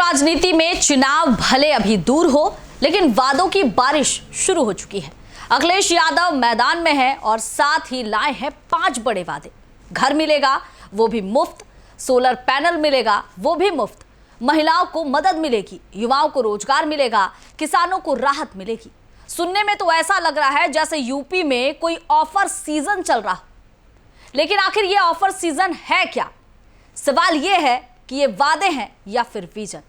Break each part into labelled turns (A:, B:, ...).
A: राजनीति में चुनाव भले अभी दूर हो, लेकिन वादों की बारिश शुरू हो चुकी है। अखिलेश यादव मैदान में है और साथ ही लाए हैं 5 बड़े वादे। घर मिलेगा वो भी मुफ्त, सोलर पैनल मिलेगा वो भी मुफ्त, महिलाओं को मदद मिलेगी, युवाओं को रोजगार मिलेगा, किसानों को राहत मिलेगी। सुनने में तो ऐसा लग रहा है जैसे यूपी में कोई ऑफर सीजन चल रहा हो। लेकिन आखिर ये ऑफर सीजन है क्या? सवाल ये है कि ये वादे हैं या फिर विजन।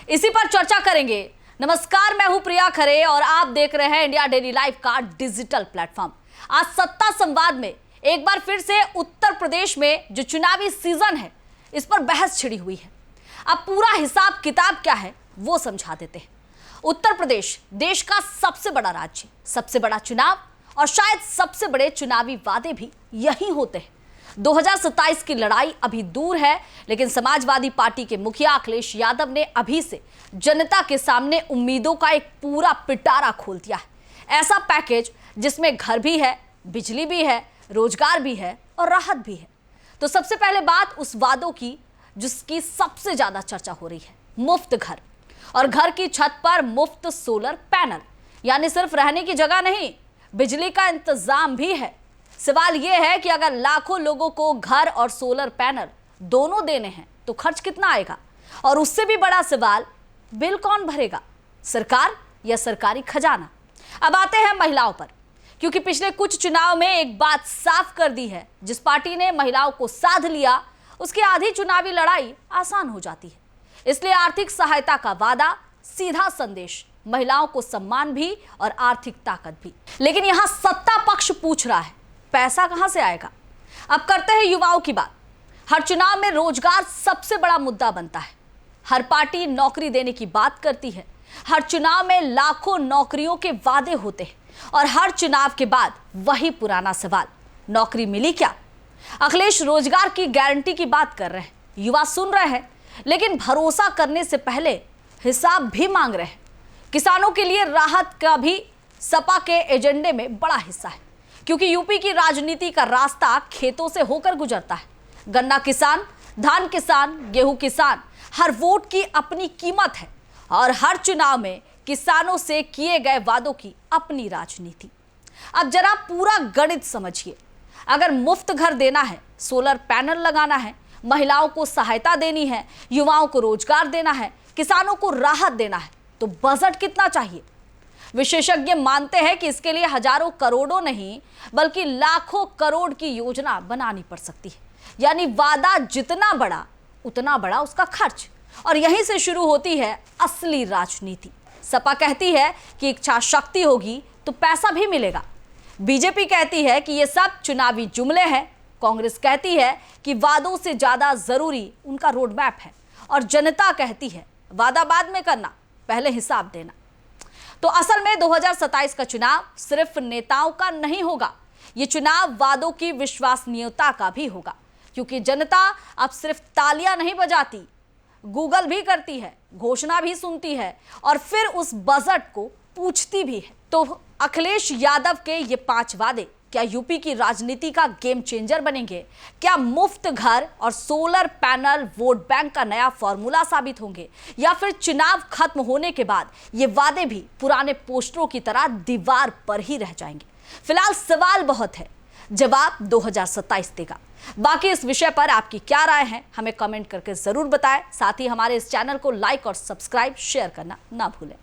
A: इसी पर चर्चा करेंगे। नमस्कार, मैं हूं प्रिया खरे और आप देख रहे हैं इंडिया डेली लाइव का डिजिटल प्लेटफॉर्म। आज सत्ता संवाद में एक बार फिर से उत्तर प्रदेश में जो चुनावी सीजन है, इस पर बहस छिड़ी हुई है। अब पूरा हिसाब किताब क्या है वो समझा देते हैं। उत्तर प्रदेश देश का सबसे बड़ा राज्य, सबसे बड़ा चुनाव और शायद सबसे बड़े चुनावी वादे भी यही होते हैं। 2027 की लड़ाई अभी दूर है, लेकिन समाजवादी पार्टी के मुखिया अखिलेश यादव ने अभी से जनता के सामने उम्मीदों का एक पूरा पिटारा खोल दिया है। ऐसा पैकेज जिसमें घर भी है, बिजली भी है, रोजगार भी है और राहत भी है। तो सबसे पहले बात उस वादों की जिसकी सबसे ज्यादा चर्चा हो रही है, मुफ्त घर। और घर की छत पर मुफ्त सोलर पैनल, यानी सिर्फ रहने की जगह नहीं, बिजली का इंतजाम भी है। सवाल यह है कि अगर लाखों लोगों को घर और सोलर पैनल दोनों देने हैं तो खर्च कितना आएगा? और उससे भी बड़ा सवाल, बिल कौन भरेगा, सरकार या सरकारी खजाना? अब आते हैं महिलाओं पर, क्योंकि पिछले कुछ चुनाव में एक बात साफ कर दी है, जिस पार्टी ने महिलाओं को साध लिया उसकी आधी चुनावी लड़ाई आसान हो जाती है। इसलिए आर्थिक सहायता का वादा, सीधा संदेश, महिलाओं को सम्मान भी और आर्थिक ताकत भी। लेकिन यहां सत्ता पक्ष पूछ रहा है, पैसा कहां से आएगा? अब करते हैं युवाओं की बात। हर चुनाव में रोजगार सबसे बड़ा मुद्दा बनता है। हर पार्टी नौकरी देने की बात करती है। हर चुनाव में लाखों नौकरियों के वादे होते हैं और हर चुनाव के बाद वही पुराना सवाल, नौकरी मिली क्या? अखिलेश रोजगार की गारंटी की बात कर रहे हैं, युवा सुन रहे हैं, लेकिन भरोसा करने से पहले हिसाब भी मांग रहे हैं। किसानों के लिए राहत का भी सपा के एजेंडे में बड़ा हिस्सा है, क्योंकि यूपी की राजनीति का रास्ता खेतों से होकर गुजरता है। गन्ना किसान, धान किसान, गेहूं किसान, हर वोट की अपनी कीमत है और हर चुनाव में किसानों से किए गए वादों की अपनी राजनीति। अब जरा पूरा गणित समझिए। अगर मुफ्त घर देना है, सोलर पैनल लगाना है, महिलाओं को सहायता देनी है, युवाओं को रोजगार देना है, किसानों को राहत देना है, तो बजट कितना चाहिए? विशेषज्ञ मानते हैं कि इसके लिए हजारों करोड़ों नहीं बल्कि लाखों करोड़ की योजना बनानी पड़ सकती है। यानी वादा जितना बड़ा उतना बड़ा उसका खर्च। और यहीं से शुरू होती है असली राजनीति। सपा कहती है कि इच्छा शक्ति होगी तो पैसा भी मिलेगा। बीजेपी कहती है कि ये सब चुनावी जुमले हैं। कांग्रेस कहती है कि वादों से ज्यादा जरूरी उनका रोड मैप है। और जनता कहती है वादा बाद में करना, पहले हिसाब देना। तो असल में 2027 का चुनाव सिर्फ नेताओं का नहीं होगा, ये चुनाव वादों की विश्वसनीयता का भी होगा। क्योंकि जनता अब सिर्फ तालियां नहीं बजाती, गूगल भी करती है, घोषणा भी सुनती है और फिर उस बजट को पूछती भी है। तो अखिलेश यादव के ये 5 वादे क्या यूपी की राजनीति का गेम चेंजर बनेंगे? क्या मुफ्त घर और सोलर पैनल वोट बैंक का नया फॉर्मूला साबित होंगे? या फिर चुनाव खत्म होने के बाद ये वादे भी पुराने पोस्टरों की तरह दीवार पर ही रह जाएंगे? फिलहाल सवाल बहुत है, जवाब 2027 देगा। बाकी इस विषय पर आपकी क्या राय है, हमें कमेंट करके जरूर बताएं। साथ ही हमारे इस चैनल को लाइक और सब्सक्राइब, शेयर करना ना भूलें।